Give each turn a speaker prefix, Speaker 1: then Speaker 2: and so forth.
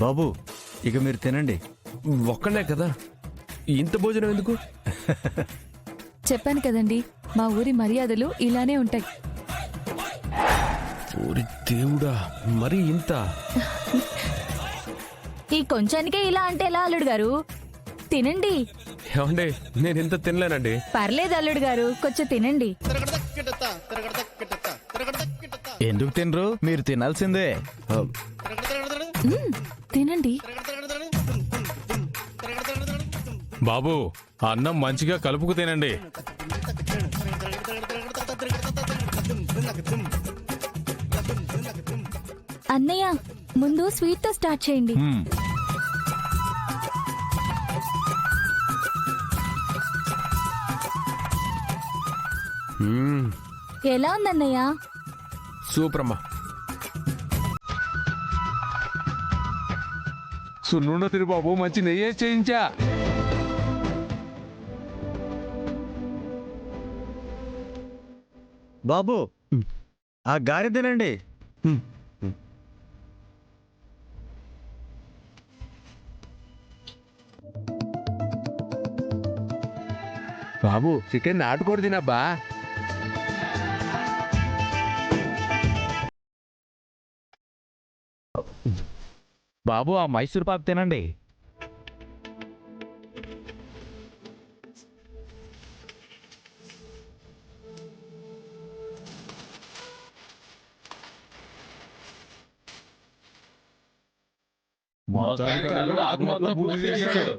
Speaker 1: బాబు ఇక మీరు తినండి.
Speaker 2: ఒక్కనే కదా, ఇంత భోజనం ఎందుకు?
Speaker 3: చెప్పాను కదండి, మా ఊరి మర్యాదలు ఇలానే ఉంటాయి.
Speaker 2: ఓరి దేవుడా, మరి ఇంత?
Speaker 3: ఈ కొంచానికే ఇలా అంటే ఎలా అల్లుడు గారు? తినండి.
Speaker 2: ఏమండి, నేను ఇంత తినలేనండి.
Speaker 3: పర్లేదు అల్లుడు గారు, కొంచెం తినండి.
Speaker 1: ఎందుకు తినరు? మీరు తినాల్సిందే.
Speaker 3: తినండి.
Speaker 4: బాబు, అన్నం మంచిగా కలుపుకు తినండి.
Speaker 3: అన్నయ్య, ముందు స్వీట్ తో స్టార్ట్ చేయండి. ఎలా ఉందన్నయ్య?
Speaker 2: సూపర్ అమ్మా.
Speaker 5: సున్నుండ తిరు బాబు, మంచి నెయ్యే చేయించా.
Speaker 1: బాబు ఆ గారె తినండి.
Speaker 5: బాబు చికెన్ నాటుకోడి తినబ్బా.
Speaker 1: బాబు ఆ మైసూర్ పాక్ తినండి.
Speaker 4: మొత్తం పూర్తి చేశాడు.